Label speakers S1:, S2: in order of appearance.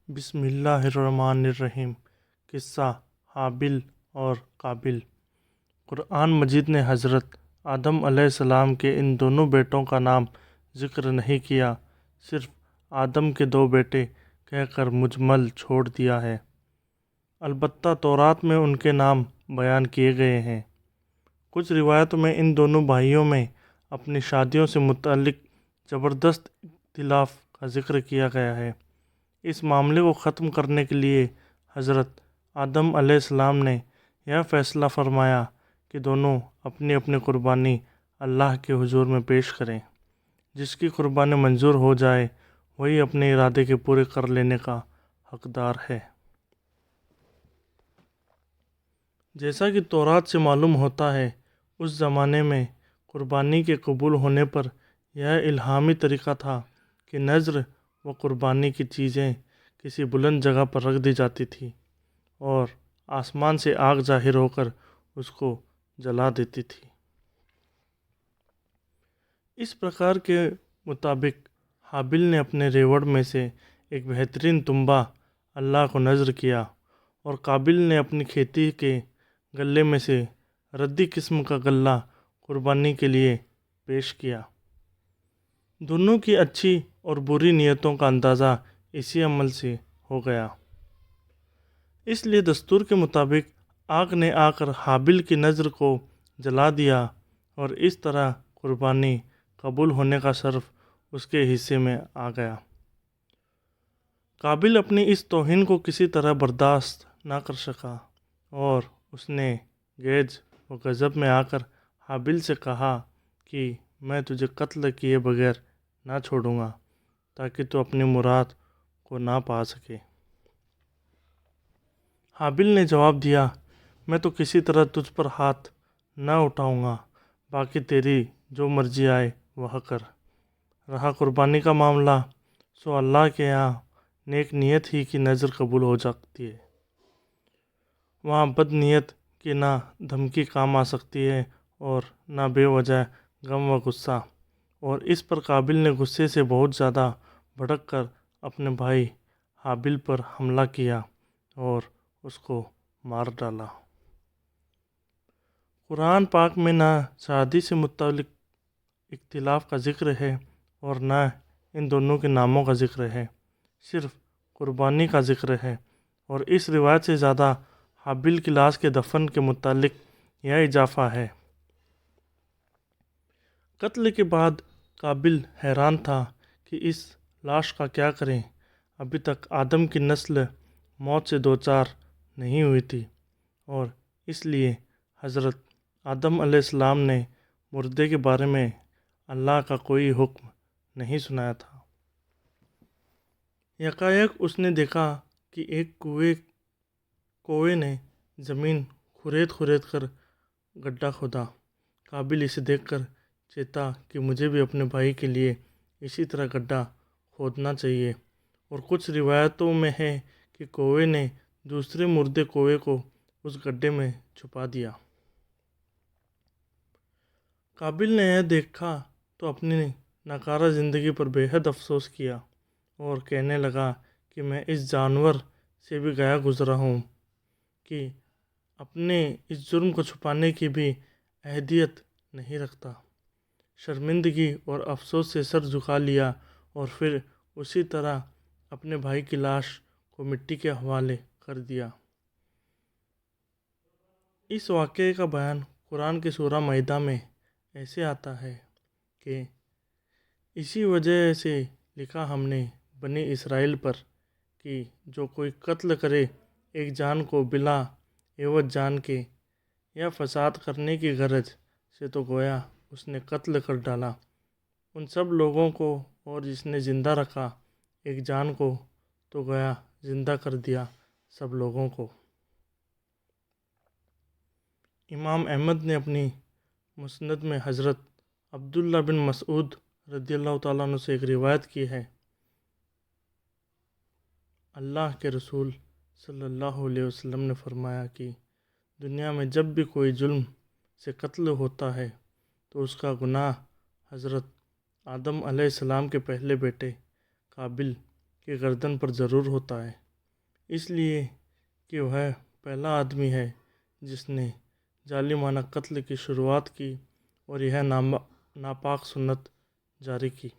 S1: بسم اللہ الرحمن الرحیم۔ قصہ حابل اور قابل۔ قرآن مجید نے حضرت آدم علیہ السلام کے ان دونوں بیٹوں کا نام ذکر نہیں کیا، صرف آدم کے دو بیٹے کہہ کر مجمل چھوڑ دیا ہے۔ البتہ تورات میں ان کے نام بیان کیے گئے ہیں۔ کچھ روایتوں میں ان دونوں بھائیوں میں اپنی شادیوں سے متعلق زبردست اختلاف کا ذکر کیا گیا ہے۔ اس معاملے کو ختم کرنے کے لیے حضرت آدم علیہ السلام نے یہ فیصلہ فرمایا کہ دونوں اپنی اپنی قربانی اللہ کے حضور میں پیش کریں۔ جس کی قربانی منظور ہو جائے وہی اپنے ارادے کے پورے کر لینے کا حقدار ہے۔ جیسا کہ تورات سے معلوم ہوتا ہے، اس زمانے میں قربانی کے قبول ہونے پر یہ الہامی طریقہ تھا کہ نذر و قربانی کی چیزیں کسی بلند جگہ پر رکھ دی جاتی تھیں اور آسمان سے آگ ظاہر ہو کر اس کو جلا دیتی تھی۔ اس پرکار کے مطابق حابل نے اپنے ریوڑ میں سے ایک بہترین تنبا اللہ کو نذر کیا اور قابل نے اپنی کھیتی کے غلے میں سے ردی قسم کا غلہ قربانی کے لیے پیش کیا۔ دونوں کی اچھی اور بری نیتوں کا اندازہ اسی عمل سے ہو گیا۔ اس لیے دستور کے مطابق آگ نے آ کر حابل کی نذر کو جلا دیا اور اس طرح قربانی قبول ہونے کا شرف اس کے حصے میں آ گیا۔ قابل اپنی اس توہین کو کسی طرح برداشت نہ کر سکا اور اس نے غیظ و غضب میں آ کر حابل سے کہا کہ میں تجھے قتل کیے بغیر نہ چھوڑوں گا تاکہ تو اپنی مراد کو نہ پا سکے۔ حابل نے جواب دیا، میں تو کسی طرح تجھ پر ہاتھ نہ اٹھاؤں گا، باقی تیری جو مرضی آئے وہ کر۔ رہا قربانی کا معاملہ، سو اللہ کے یہاں نیک نیت ہی کی نذر قبول ہو جاتی ہے۔ وہاں بد نیت کی نہ دھمکی کام آ سکتی ہے اور نہ بے وجہ غم و غصہ، اور اس پر قابل نے غصے سے بہت زیادہ بھڑک کر اپنے بھائی حابل پر حملہ کیا اور اس کو مار ڈالا۔ قرآن پاک میں نہ شادی سے متعلق اختلاف کا ذکر ہے اور نہ ان دونوں کے ناموں کا ذکر ہے، صرف قربانی کا ذکر ہے، اور اس روایت سے زیادہ حابل کی لاش کے دفن کے متعلق یہ اضافہ ہے۔ قتل کے بعد قابل حیران تھا کہ اس لاش کا کیا کریں۔ ابھی تک آدم کی نسل موت سے دوچار نہیں ہوئی تھی اور اس لیے حضرت آدم علیہ السلام نے مردے کے بارے میں اللہ کا کوئی حکم نہیں سنایا تھا۔ یکایک اس نے دیکھا کہ ایک کوے نے زمین کھرید کر گڈھا کھودا۔ قابل اسے دیکھ کر چیتا کہ مجھے بھی اپنے بھائی کے لیے اسی طرح گڈھا کھودنا چاہیے، اور کچھ روایتوں میں ہے کہ کوے نے دوسرے مردے کوے کو اس گڈھے میں چھپا دیا۔ قابل نے یہ دیکھا تو اپنی ناکارہ زندگی پر بے حد افسوس کیا اور کہنے لگا کہ میں اس جانور سے بھی گیا گزرا ہوں کہ اپنے اس جرم کو چھپانے کی بھی اہلیت نہیں رکھتا۔ شرمندگی اور افسوس سے سر جھکا لیا اور پھر اسی طرح اپنے بھائی کی لاش کو مٹی کے حوالے کر دیا۔ اس واقعے کا بیان قرآن کی سورہ مائدہ میں ایسے آتا ہے کہ اسی وجہ سے لکھا ہم نے بنی اسرائیل پر کہ جو کوئی قتل کرے ایک جان کو بلا عوض جان کے یا فساد کرنے کی غرض سے تو گویا اس نے قتل کر ڈالا ان سب لوگوں کو، اور جس نے زندہ رکھا ایک جان کو تو گویا زندہ کر دیا سب لوگوں کو۔ امام احمد نے اپنی مسند میں حضرت عبداللہ بن مسعود رضی اللہ تعالیٰ عنہ سے ایک روایت کی ہے، اللہ کے رسول صلی اللہ علیہ وسلم نے فرمایا کہ دنیا میں جب بھی کوئی ظلم سے قتل ہوتا ہے تو اس کا گناہ حضرت آدم علیہ السلام کے پہلے بیٹے قابل کی گردن پر ضرور ہوتا ہے، اس لیے کہ وہ پہلا آدمی ہے جس نے ظالمانہ قتل کی شروعات کی اور یہ ناپاک سنت جاری کی۔